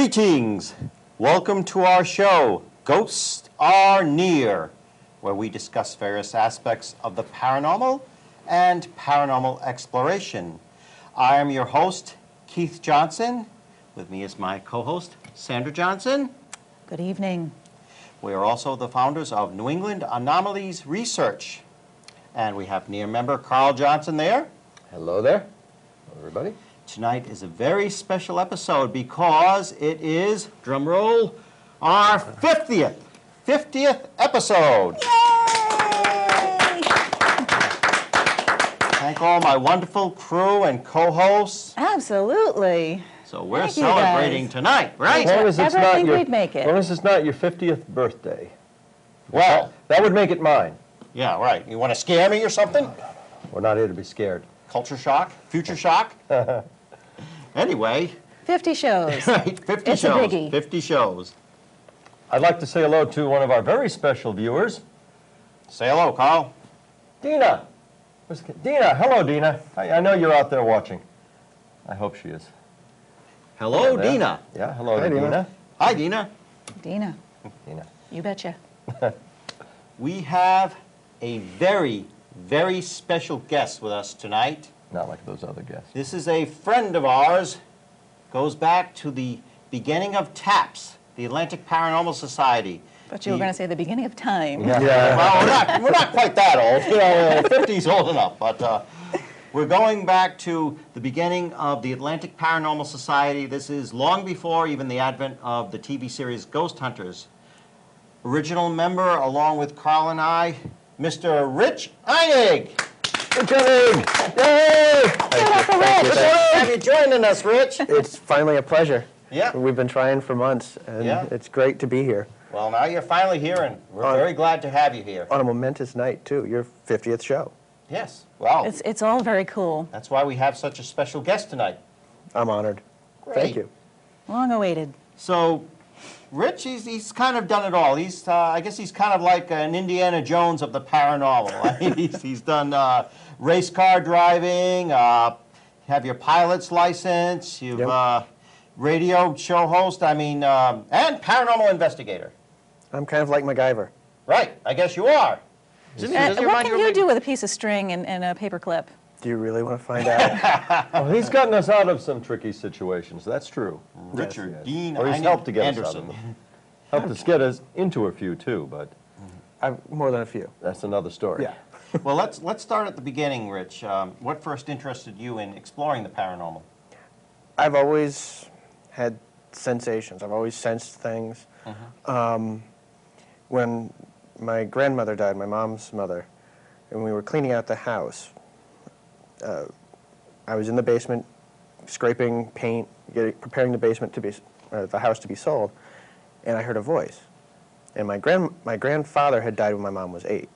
Greetings! Welcome to our show, Ghosts Are Near, where we discuss various aspects of the paranormal and paranormal exploration. I am your host, Keith Johnson. With me is my co-host, Sandra Johnson. Good evening. We are also the founders of New England Anomalies Research. And we have N.E.A.R member Carl Johnson there. Hello there, everybody. Tonight is a very special episode because it is, drum roll, our 50th episode. Yay! Thank all my wonderful crew and co-hosts. Absolutely. So we're Thank you, celebrating guys. tonight, right? As long as it's not think we'd make it. As long as it's not your 50th birthday. Well, that would make it mine. yeah, right. You want to scare me or something? We're not here to be scared. Culture shock? Future shock? Anyway. 50 shows. Right, 50 It's a shows. biggie. 50 shows. I'd like to say hello to one of our very special viewers, Say hello, Carl. Dina. Dina, hello, Dina. I know you're out there watching. I hope she is. Hello, Yeah, there. Dina. Yeah, hello, Hi, Dina. Dina. Hi, Dina. Dina, Dina. you betcha. We have a very, very special guest with us tonight. Not like those other guests. This is a friend of ours. Goes back to the beginning of TAPS, the Atlantic Paranormal Society. But you were going to say the beginning of time. Yeah. Well, we're not quite that old. You know, 50's old enough. But we're going back to the beginning of the Atlantic Paranormal Society. This is long before even the advent of the TV series Ghost Hunters. Original member, along with Carl and I, Mr. Rich Einig. Rich Einig! Yay! Give it up for Rich. Good to have you joining us, Rich. It's finally a pleasure. Yeah. We've been trying for months, and Yeah. it's great to be here. Well, now you're finally here, and we're very glad to have you here. On a momentous night, too, your 50th show. Yes. Well, It's all very cool. that's why we have such a special guest tonight. I'm honored. Great. Thank you. Long awaited. So, Rich, he's kind of done it all. He's I guess he's kind of like an Indiana Jones of the paranormal. I mean, he's done race car driving, have your pilot's license, you've Yep. radio show host, and paranormal investigator. I'm kind of like MacGyver. Right, I guess you are. Doesn't he What remind can of you a- do with a piece of string and a paper clip? Do you really want to find out? Well, he's gotten us out of some tricky situations. That's true. Richard Yes. Dean Or he's Einig helped to get us out Anderson. of them. Helped us get us into a few, too, but I've more than a few. that's another story. Yeah. Well, let's start at the beginning, Rich. What first interested you in exploring the paranormal? I've always had sensations. I've always sensed things. When my grandmother died, my mom's mother, and we were cleaning out the house, I was in the basement scraping paint, preparing the basement to be, the house to be sold, and I heard a voice. And my grandfather had died when my mom was 8.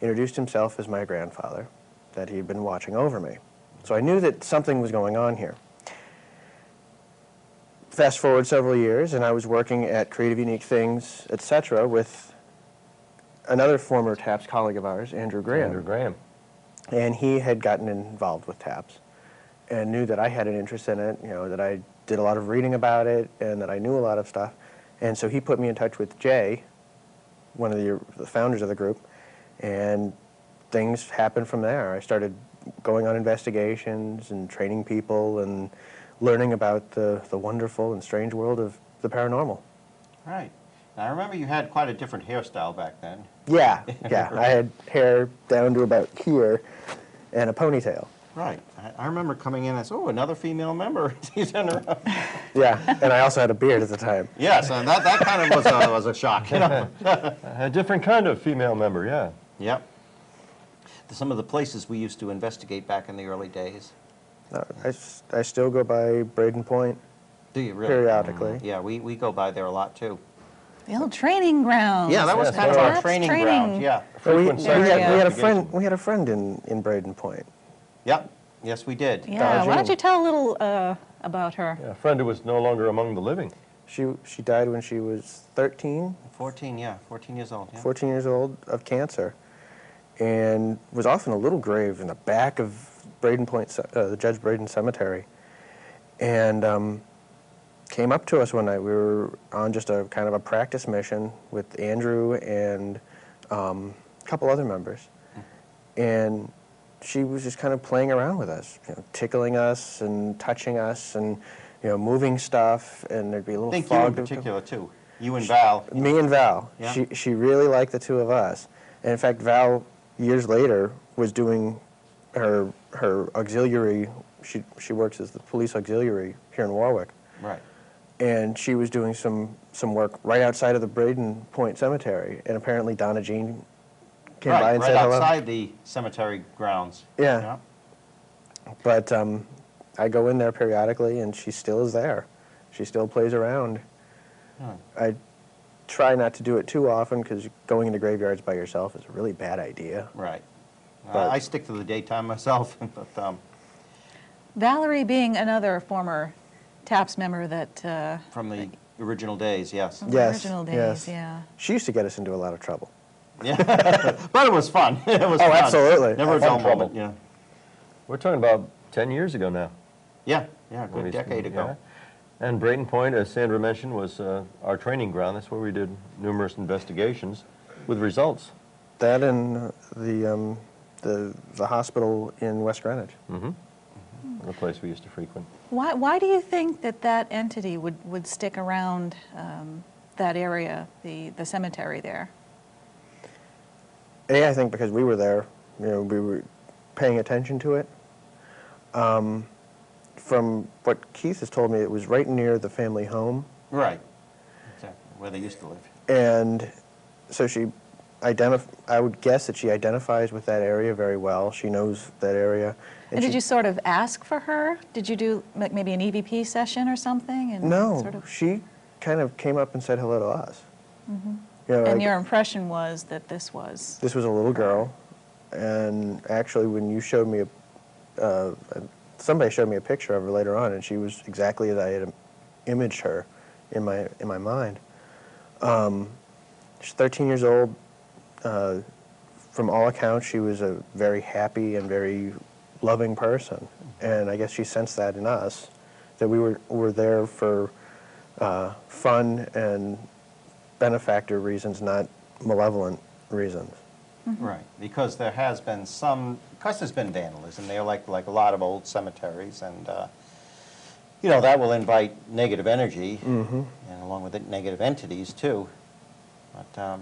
Introduced himself as my grandfather, that he'd been watching over me. So I knew that something was going on here. Fast forward several years, and I was working at Creative Unique Things, etc., with another former TAPS colleague of ours, Andrew Graham. Andrew Graham. And he had gotten involved with TAPS and knew that I had an interest in it, that I did a lot of reading about it and that I knew a lot of stuff. And so he put me in touch with Jay, one of the founders of the group, and things happened from there. I started going on investigations and training people and learning about the wonderful and strange world of the paranormal. Right. Now, I remember you had quite a different hairstyle back then. Yeah. I had hair down to about here and a ponytail. Right. I remember coming in and said, oh, another female member. Yeah, and I also had a beard at the time. Yes, and that kind of was a shock. You know? A different kind of female member, yeah. Yep. Some of the places we used to investigate back in the early days. I still go by Braden Point Do you really? periodically. Yeah, we go by there a lot, too. The old training grounds. Yeah, that was Yes, kind of our That's training training. ground. Yeah. Well, we Frequent had, sexual we had a investigation. friend. We had a friend in Braden Point. Yep. Yes, we did. Yeah, why don't you tell a little about her? Yeah, a friend who was no longer among the living. She died when she was 13, 14, yeah. 14 years old. Yeah. 14 years old of cancer, and was off in a little grave in the back of Braden Point, the Judge Braden Cemetery. And came up to us one night. We were on just a kind of a practice mission with Andrew and a couple other members. And she was just kind of playing around with us, tickling us and touching us and, moving stuff, and there'd be a little I think fog. you in particular, too. You and Val. Me and Val. Yeah. She really liked the two of us. And in fact, Val, years later, was doing her auxiliary. She works as the police auxiliary here in Warwick. Right. And she was doing some work right outside of the Braden Point Cemetery. And apparently Donna Jean came by and said hello. Right outside the cemetery grounds. Yeah. But I go in there periodically, and she still is there. She still plays around. I try not to do it too often because going into graveyards by yourself is a really bad idea. Right. But I stick to the daytime myself. But, Valerie being another former TAPS member that... from the original days, yes. from the Yes, original days, yes. yeah. She used to get us into a lot of trouble. Yeah. But it was fun. It was Oh, fun. absolutely. Never a Fun dull trouble. moment, yeah. We're talking about 10 years ago now. Yeah, a good decade ago. Yeah. And Braden Point, as Sandra mentioned, was our training ground. That's where we did numerous investigations with results. That and the hospital in West Greenwich. The place we used to frequent. Why do you think that entity would stick around that area, the cemetery there? I think because we were there, we were paying attention to it. From what Keith has told me, it was right near the family home. Right. Exactly, where they used to live. And so I would guess that she identifies with that area very well. She knows that area. And did you sort of ask for her? Did you do maybe an EVP session or something? And No, sort of... she kind of came up and said hello to us. And your impression was that this was... This was a little girl, and actually when you showed me, somebody showed me a picture of her later on, and she was exactly as I had imaged her in my mind. She's 13 years old. From all accounts, she was a very happy and very loving person, and I guess she sensed that in us, that we were there for fun and benefactor reasons, not malevolent reasons. Right, because there has been because there's been vandalism there, like a lot of old cemeteries, and that will invite negative energy, and along with it, negative entities too. But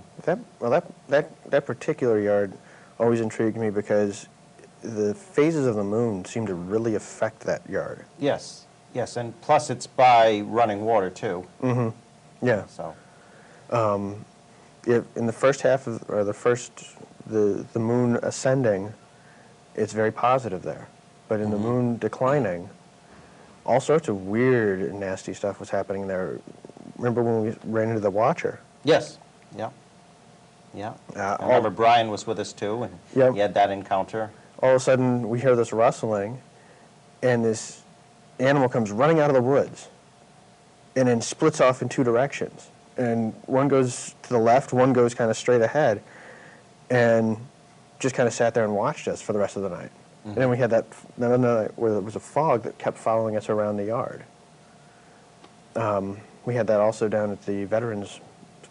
That particular yard always intrigued me because the phases of the moon seem to really affect that yard. yes, and plus it's by running water too. Yeah. So In the first half of, or the moon ascending, it's very positive there. But in the moon declining, all sorts of weird and nasty stuff was happening there. Remember when we ran into the Watcher? yes, yeah. I remember Brian was with us too, and he had that encounter. All of a sudden, we hear this rustling, and this animal comes running out of the woods, and then splits off in two directions. And one goes to the left, one goes kind of straight ahead, and just kind of sat there and watched us for the rest of the night. And then we had another night where there was a fog that kept following us around the yard. We had that also down at the Veterans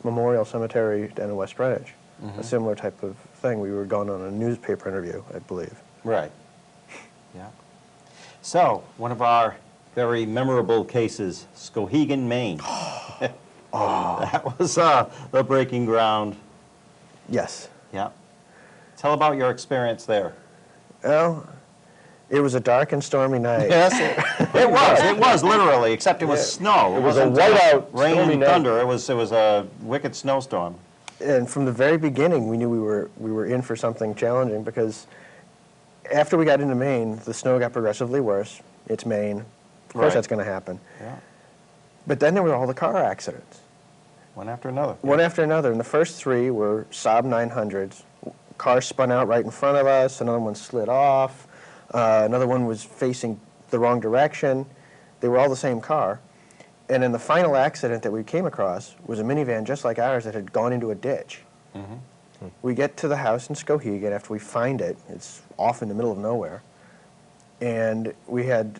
Memorial Cemetery down in West Greenwich. A similar type of thing. We were going on a newspaper interview, I believe. Right. Yeah. So, one of our very memorable cases, Skowhegan, Maine. That was the breaking ground. Yes. Yeah. Tell about your experience there. Well, it was a dark and stormy night. Yes, it was literally, except it was snow. It was a wasn't, whiteout, rain stormy and night. thunder. It was a wicked snowstorm. And from the very beginning, we knew we were in for something challenging because after we got into Maine, the snow got progressively worse. It's Maine. Of course Right. that's going to happen. Yeah. But then there were all the car accidents. One after another. One after another. And the first three were Saab 900s. Car spun out right in front of us. Another one slid off. Another one was facing the wrong direction. They were all the same car. And then the final accident that we came across was a minivan just like ours that had gone into a ditch. We get to the house in Skowhegan after we find it. It's off in the middle of nowhere. And we had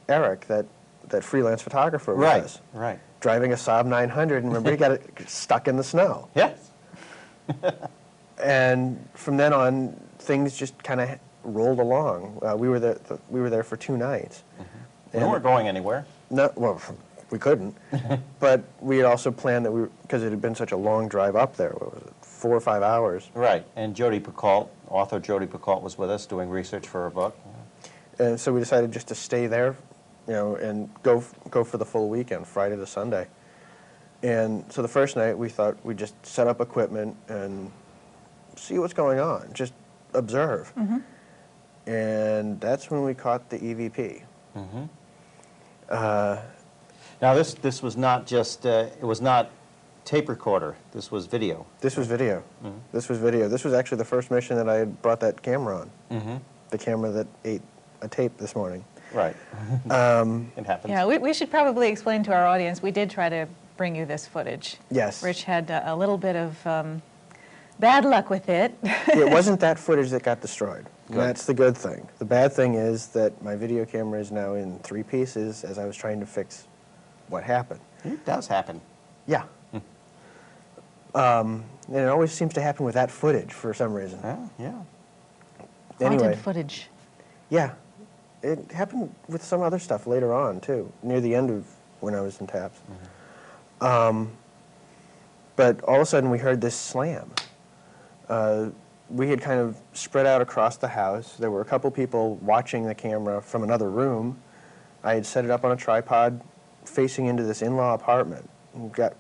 Eric that that freelance photographer with Right, us, right. driving a Saab 900, and remember he got it stuck in the snow. Yes. And from then on, things just kind of rolled along. We were there for 2 nights. We weren't going anywhere. No, well, we couldn't. But we had also planned that because it had been such a long drive up there, what was it, 4 or 5 hours. Right, and Jodi Picoult, author Jodi Picoult, was with us doing research for her book. And so we decided just to stay there, and go for the full weekend, Friday to Sunday. And so the first night we thought we'd just set up equipment and see what's going on, just observe. And that's when we caught the EVP. Now this was not just, it was not tape recorder, this was video. This was video. This was video. This was actually the first mission that I had brought that camera on. The camera that ate a tape this morning. Right. It happens. Yeah, we should probably explain to our audience, we did try to bring you this footage. Yes. Rich had a little bit of bad luck with it. It wasn't that footage that got destroyed. Good. That's the good thing. The bad thing is that my video camera is now in 3 pieces as I was trying to fix what happened. It does happen. Yeah. And it always seems to happen with that footage for some reason. Yeah. Anyway, Haunted footage. yeah. It happened with some other stuff later on, too, near the end of when I was in TAPS. But all of a sudden we heard this slam. We had kind of spread out across the house. There were a couple people watching the camera from another room. I had set it up on a tripod facing into this in-law apartment. And got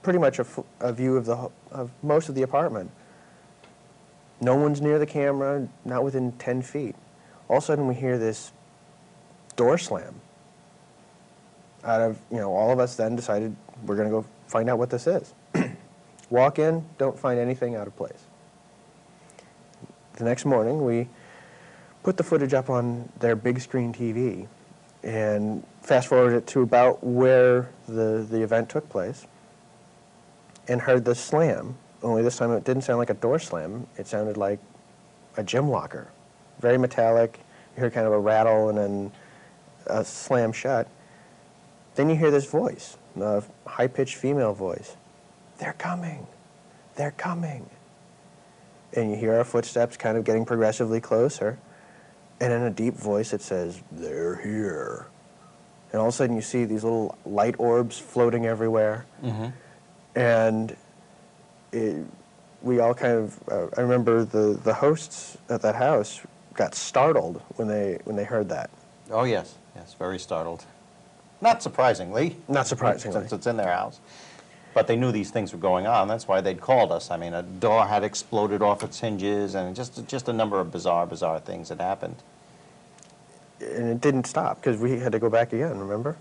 pretty much a view of most of the apartment. No one's near the camera, not within 10 feet. All of a sudden we hear this door slam. Out of, all of us then decided we're going to go find out what this is. Walk in, don't find anything out of place. The next morning, we put the footage up on their big screen TV and fast forwarded it to about where the event took place and heard the slam, only this time it didn't sound like a door slam, it sounded like a gym locker. Very metallic, you hear kind of a rattle and then a slam shut. Then you hear this voice, a high-pitched female voice. They're coming, they're coming. And you hear our footsteps kind of getting progressively closer. And in a deep voice it says, they're here. And all of a sudden you see these little light orbs floating everywhere. And we all kind of, I remember the hosts at that house got startled when they heard that. Oh, yes. Yes, very startled. Not surprisingly. Not surprisingly. Since it's in their house. But they knew these things were going on. That's why they'd called us. I mean, a door had exploded off its hinges, and just a number of bizarre things had happened. And it didn't stop, because we had to go back again, remember?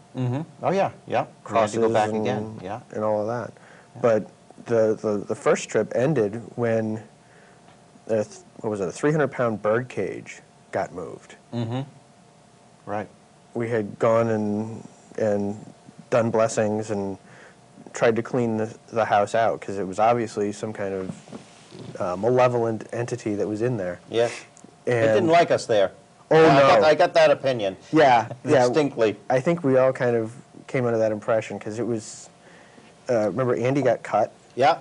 Oh, yeah, yeah. We had to go back again, yeah. And all of that. Yeah. But the first trip ended when, what was it, a 300-pound bird cage got moved. Right. We had gone and done blessings and tried to clean the house out, because it was obviously some kind of malevolent entity that was in there. Yes. And It didn't like us there. Oh, no. I got that opinion. Yeah. Distinctly. I think we all kind of came under that impression, because it was, remember Andy got cut? Yeah.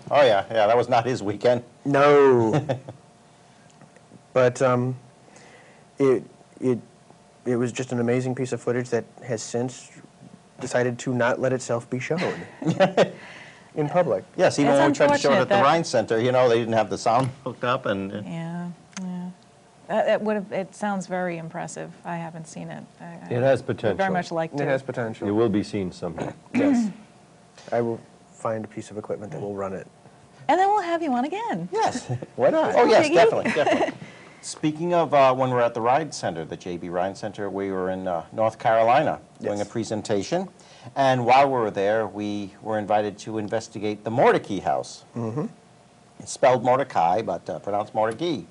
Oh, yeah, yeah. That was not his weekend. No. But it was just an amazing piece of footage that has since decided to not let itself be shown in public. Yes, even It's when we tried to show it at the unfortunate that- Rhine Center, they didn't have the sound hooked up, and Yeah, yeah. It sounds very impressive. I haven't seen it. It has potential. Very much like to. It has potential. It will be seen someday. Yes. I will find a piece of equipment that will run it. And then we'll have you on again. yes. Why not? Oh, yes, Piggy? definitely. Speaking of when we were at the Rhine Center, the JB Rhine Center, we were in North Carolina doing Yes. a presentation. And while we were there, we were invited to investigate the Mordecai House. It's spelled Mordecai, but pronounced Mordecai.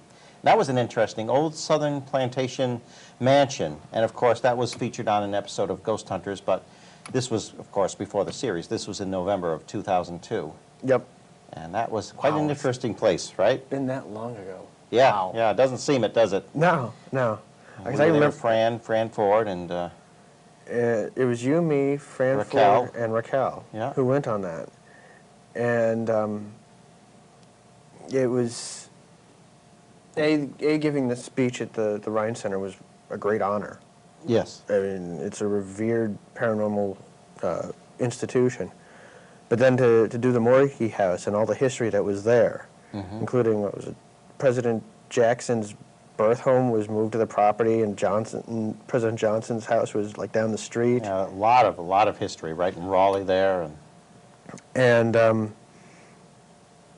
That was an interesting old Southern plantation mansion. And, of course, that was featured on an episode of Ghost Hunters. But this was, of course, before the series. This was in November of 2002. Yep. And that was quite an Wow. interesting place, right? Been that long ago. Yeah, Wow. yeah, it doesn't seem it, does it? No, no. We Because were I there remember, with Fran Ford, and It was you, me, Fran Raquel. Fleur, and Raquel Yeah. who went on that. And it was, giving the speech at the Rhine Center was a great honor. Yes. I mean, it's a revered paranormal institution. But then to do the Moriki House and all the history that was there, including, what was it, President Jackson's birth home was moved to the property, and President Johnson's house was like down the street. Yeah, a lot of history right in Raleigh there. And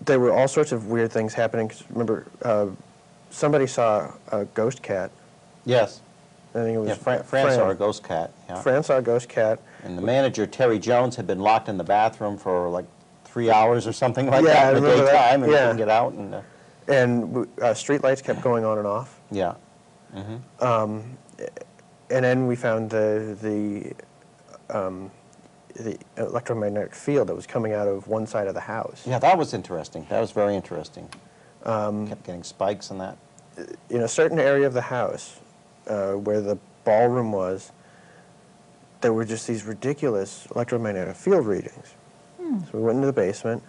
there were all sorts of weird things happening. 'Cause remember, somebody saw a ghost cat. Yes. I think it was Yeah, Fran saw a ghost cat. Yeah. Fran saw a ghost cat. And the manager, Terry Jones, had been locked in the bathroom for like 3 hours or something like Yeah, I that in the remember that. daytime, and Yeah. couldn't get out. And And street lights kept going on and off. yeah. And then we found the electromagnetic field that was coming out of one side of the house. Yeah, that was interesting. That was very interesting. Kept getting spikes and that. In a certain area of the house where the ballroom was, there were just these ridiculous electromagnetic field readings. So we went into the basement,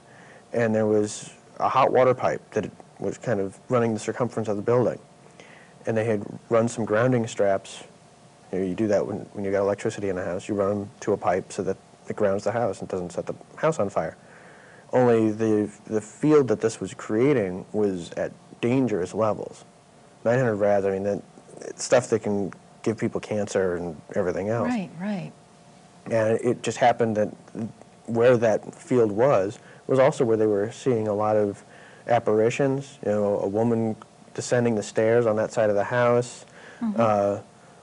and there was a hot water pipe that was kind of running the circumference of the building. And they had run some grounding straps. You know, you do that when you got electricity in a house. You run them to a pipe so that it grounds the house and doesn't set the house on fire. Only the field that this was creating was at dangerous levels. 900 rads, I mean, it's stuff that can give people cancer and everything else. Right, right. And it just happened that where that field was also where they were seeing a lot of apparitions. You know, a woman descending the stairs on that side of the house,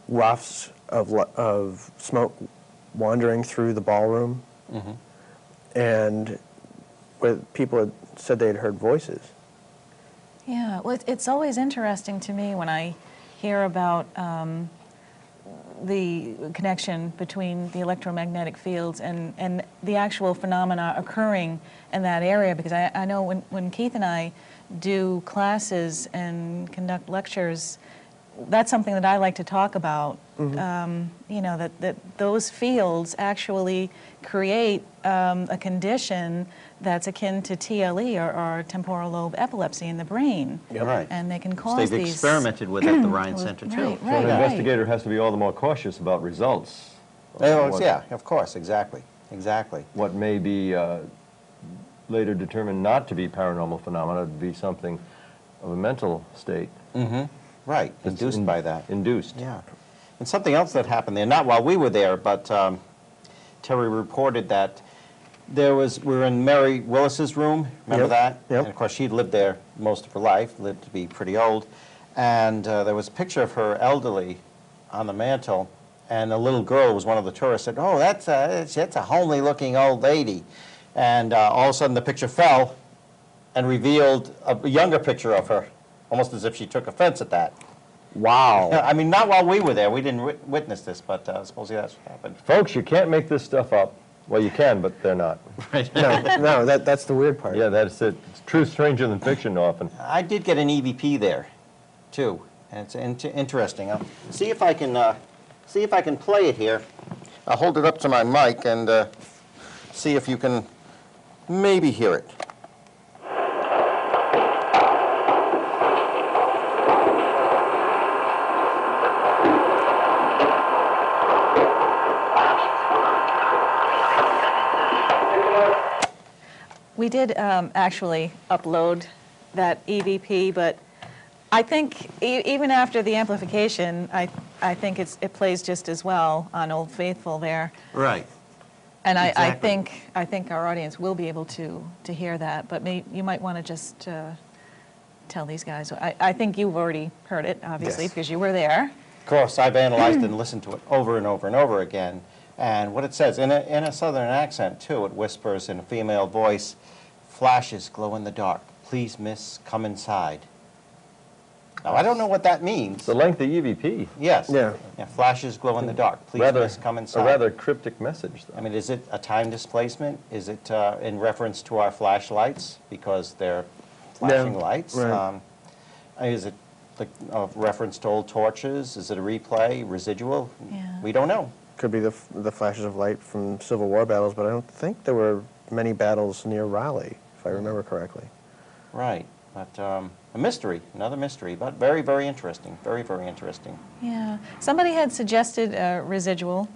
wafts of smoke wandering through the ballroom, and where people had said they had heard voices. Yeah, well, it's always interesting to me when I hear about the connection between the electromagnetic fields and the actual phenomena occurring in that area, because I know when Keith and I do classes and conduct lectures, that's something that I like to talk about. You know, that those fields actually create a condition that's akin to TLE or temporal lobe epilepsy in the brain. Yep. Right. And they can So cause they've these... experimented with it at the Rhine Center, too. Right, So an right. investigator has to be all the more cautious about results. Yeah, of course, exactly. Exactly. What may be later determined not to be paranormal phenomena, to be something of a mental state. Right, That's induced by that. Induced. Yeah. And something else that happened there, not while we were there, but Terry reported that we were in Mary Willis's room, remember that? Yep. And of course, she'd lived there most of her life, lived to be pretty old. And there was a picture of her elderly on the mantle, and a little girl was one of the tourists, said, "Oh, that's a homely looking old lady." And all of a sudden the picture fell and revealed a younger picture of her, almost as if she took offense at that. Wow. I mean, not while we were there. We didn't witness this, but supposedly that's what happened. Folks, you can't make this stuff up. Well, you can, but they're not. No, that's the weird part. Yeah, that's it. It's truth stranger than fiction often. I did get an EVP there, too, and it's interesting. I'll see if I can play it here. I'll hold it up to my mic and see if you can maybe hear it. We did actually upload that EVP, but I think even after the amplification, I think it plays just as well on Old Faithful there. Right. And Exactly. I think our audience will be able to hear that, but you might want to just tell these guys. I think you've already heard it, obviously, Yes. because you were there. Of course, I've analyzed and listened to it over and over and over again. And what it says, in a southern accent, too, it whispers in a female voice, "Flashes glow in the dark. Please, miss, come inside." Now, I don't know what that means. It's the length of EVP. Yes. Yeah. Flashes glow in the dark. Please, Rather, miss, come inside. a rather cryptic message, though. I mean, is it a time displacement? Is it in reference to our flashlights because they're flashing lights? right. Is it a reference to old torches? Is it a replay, residual? Yeah. We don't know. could be the flashes of light from Civil War battles, but I don't think there were many battles near Raleigh, if I remember correctly. Right, but a mystery, another mystery, but very, very interesting, very, very interesting. Yeah. Somebody had suggested residual,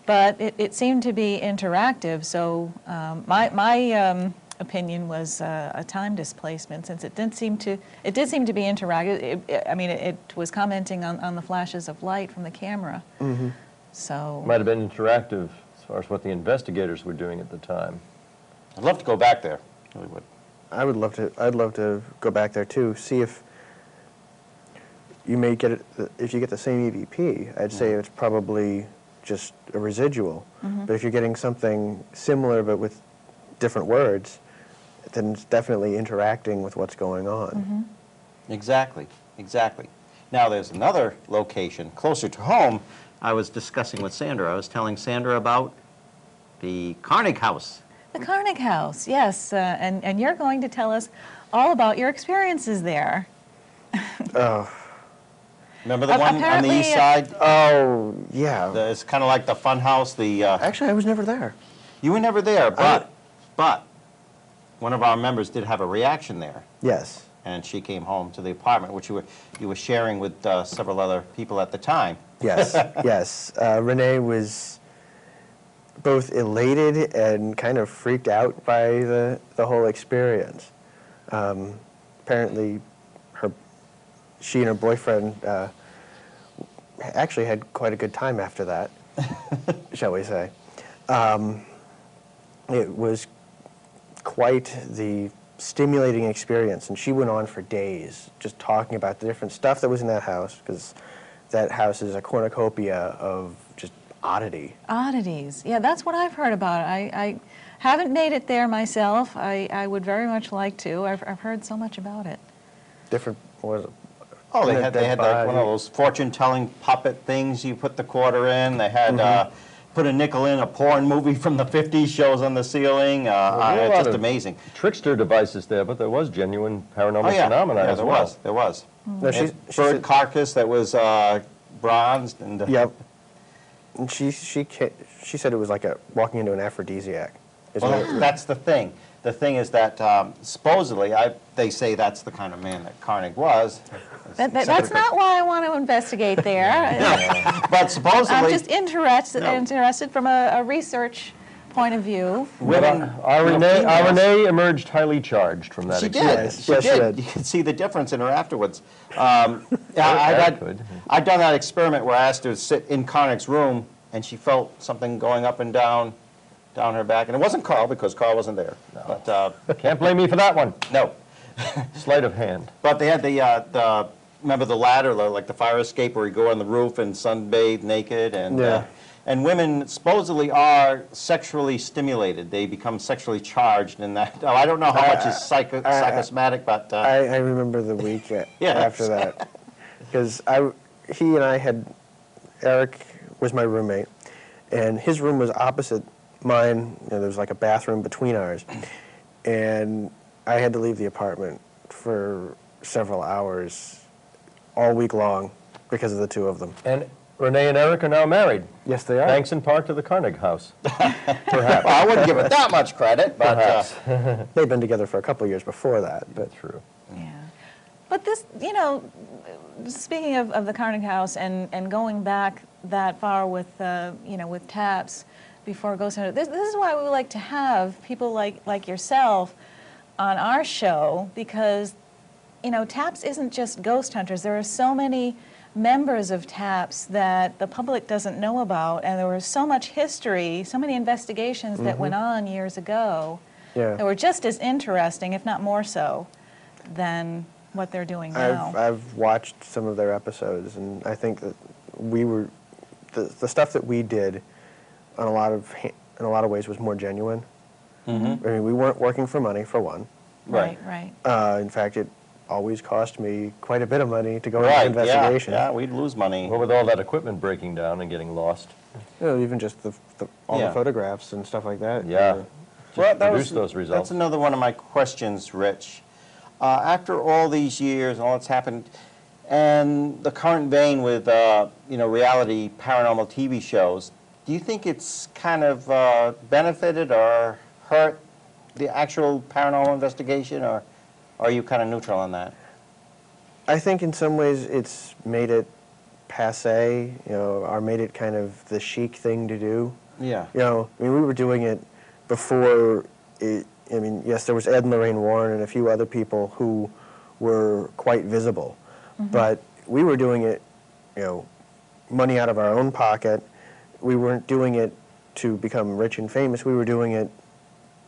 but it seemed to be interactive, so my opinion was a time displacement, since it did seem to be interactive. I mean, it was commenting on the flashes of light from the camera. Mm-hmm. So Might have been interactive as far as what the investigators were doing at the time. I'd love to go back there, really would. I'd love to go back there too, see if you may get it, if you get the same EVP, I'd say it's probably just a residual. But if you're getting something similar but with different words, then it's definitely interacting with what's going on. Exactly, exactly. Now, there's another location closer to home. I was discussing with Sandra. I was telling Sandra about the Carnegie House. the Carnegie House, yes, and you're going to tell us all about your experiences there. Oh, Remember the one on the Apparently, east side? oh, yeah. It's kind of like the fun house, the... Actually, I was never there. You were never there, but one of our members did have a reaction there, Yes. and she came home to the apartment, which you were sharing with several other people at the time. Yes, yes. Renee was both elated and kind of freaked out by the whole experience. Apparently, she and her boyfriend actually had quite a good time after that, shall we say. It was quite the stimulating experience, and she went on for days just talking about the different stuff that was in that house, because that house is a cornucopia of just oddity. Oddities. Yeah, that's what I've heard about it. I haven't made it there myself. I would very much like to. I've heard so much about it. Different, what was it? Oh, they Dead had like one of body. those fortune-telling puppet things. You put the quarter in. They had put a nickel in. A porn movie from the 50s shows on the ceiling. There were a It's lot just of amazing. trickster devices there, but there was genuine paranormal Oh, yeah. phenomena Yeah, as there well. was. There was. No, she Bird said, carcass that was bronzed. And, yep. And she said it was like walking into an aphrodisiac. Is Well, what- that's the thing. The thing is that supposedly, they say that's the kind of man that Carnegie was. That's not why I want to investigate there. But supposedly, I'm just interested from a research point of view. women... Our Renee emerged highly charged from that She experience. did. She Yes, she did. did. You can see the difference in her afterwards. I I'd could. done that experiment where I asked her to sit in Carnig's room, and she felt something going up and down her back. And it wasn't Carl, because Carl wasn't there. No. But, Can't blame me for that one. no. Sleight of hand. But they had the remember the ladder, like the fire escape, where you go on the roof and sunbathe naked, and Yeah. and women supposedly are sexually stimulated. They become sexually charged, in that. Oh, I don't know how much is psychosomatic, but I remember the week after that, because he and I had, Eric was my roommate, and his room was opposite mine. You know, there was like a bathroom between ours, and I had to leave the apartment for several hours all week long because of the two of them. And Renee and Eric are now married, Yes, they are. thanks in part to the Carnegie House. well, I wouldn't give it that much credit. But Perhaps. They'd been together for a couple of years before that, but True. Yeah. But this, speaking of the Carnegie House and going back that far with, with TAPS before Ghost Hunter, this is why we like to have people like yourself on our show, because, TAPS isn't just ghost hunters. There are so many members of TAPS that the public doesn't know about, and there was so much history, so many investigations that went on years ago yeah. that were just as interesting, if not more so, than what they're doing now. I've watched some of their episodes, and I think that we were the stuff that we did in a lot of ways was more genuine. I mean, we weren't working for money, for one. Right. In fact, it always cost me quite a bit of money to go into right, investigation. yeah, we'd lose money. Well, with all that equipment breaking down and getting lost. Even just all Yeah. the photographs and stuff like that. Yeah. Well, to produce those results. That's another one of my questions, Rich. After all these years and all that's happened, and the current vein with reality paranormal TV shows, do you think it's kind of benefited or hurt the actual paranormal investigation, or are you kind of neutral on that? I think in some ways it's made it passé, or made it kind of the chic thing to do. Yeah. I mean, we were doing it before it, I mean, yes, there was Ed and Lorraine Warren and a few other people who were quite visible, but we were doing it, money out of our own pocket. We weren't doing it to become rich and famous. We were doing it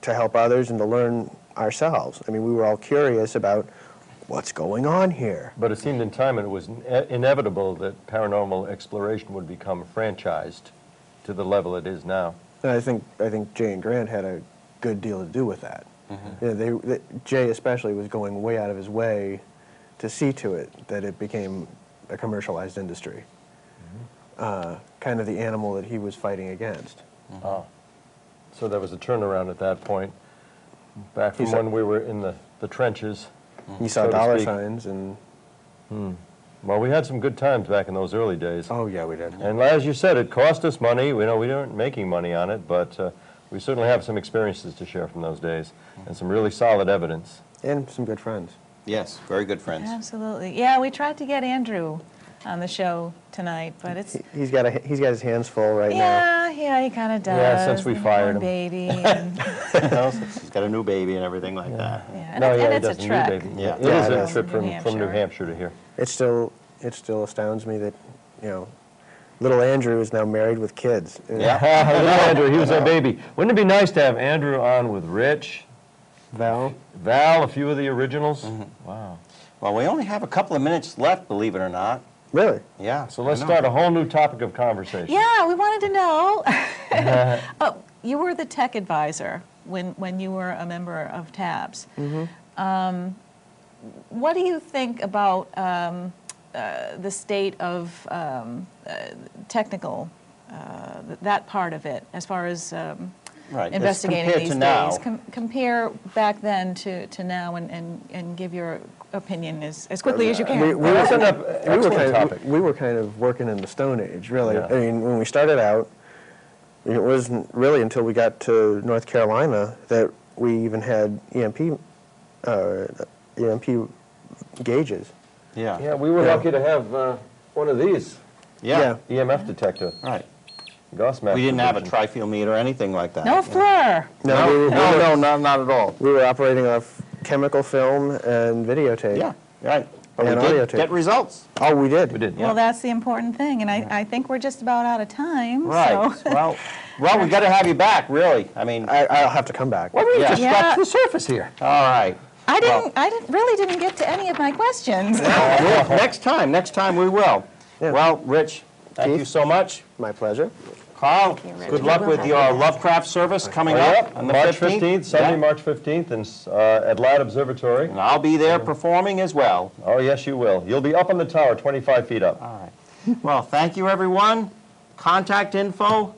to help others and to learn ourselves. I mean, we were all curious about what's going on here. But it seemed in time it was inevitable that paranormal exploration would become franchised to the level it is now. And I think Jay and Grant had a good deal to do with that. Jay especially was going way out of his way to see to it that it became a commercialized industry. Kind of the animal that he was fighting against. Oh. So there was a turnaround at that point, back from He saw- when we were in the trenches. You saw So to dollar speak. signs and, Well, we had some good times back in those early days. oh yeah, we did. And as you said, it cost us money. We weren't making money on it, but we certainly have some experiences to share from those days and some really solid evidence. And some good friends. Yes, very good friends. Absolutely. Yeah, we tried to get Andrew on the show tonight, but it's... He's got his hands full right now. Yeah, he kind of does. Yeah, since we He had fired one him. baby, and, He's got a new baby and everything like that. yeah, No, and yeah, it's he a doesn't trek. need baby. Yeah. It Yeah, is it a is. trip from New Hampshire. Hampshire to here. It still astounds me that, little Andrew is now married with kids. Yeah. Little Andrew, he was our baby. Wouldn't it be nice to have Andrew on with Rich, Val? Val, a few of the originals? Wow. Well, we only have a couple of minutes left, believe it or not. Really? Yeah. So let's I know. start a whole new topic of conversation. Yeah, we wanted to know. Oh, you were the tech advisor when you were a member of TABS. What do you think about the state of technical, that part of it, as far as Right. As investigating compared these to now. days? Compare back then to now and give your opinion as quickly as you can. Well, that's an excellent topic. We were kind of working in the Stone Age, really. Yeah. I mean, when we started out, it wasn't really until we got to North Carolina that we even had EMP gauges. Yeah. Yeah, we were lucky to have one of these, Yeah. EMF detector, Right. Gauss mask. We didn't have a version. trifield or anything like that. No FLIR. No, not at all. We were operating off chemical film and videotape. Yeah, right. But And we audio did tape. get results. Oh, we did. We did, Well, that's the important thing, and I think we're just about out of time. Right. So. Well, we got to have you back, really. I mean, I'll have to come back. Well, we Yeah. just Yeah. scratched the surface here. all right. Really didn't get to any of my questions. Well, next time we will. Yeah. Well, Rich, thank you so much. My pleasure. Carl, Rich. good luck with your Lovecraft service coming up on the March 15th. 15th, Sunday, Yeah. March 15th, at Ladd Observatory. And I'll be there performing as well. Oh, yes, you will. You'll be up on the tower, 25 feet up. All right. Well, thank you, everyone. Contact info.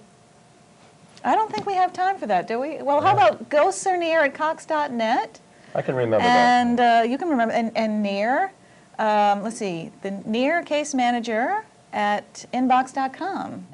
I don't think we have time for that, do we? Well, how about ghostsarnear@cox.net? I can remember that. And you can remember, and N.E.A.R, let's see, the N.E.A.R case manager at inbox.com.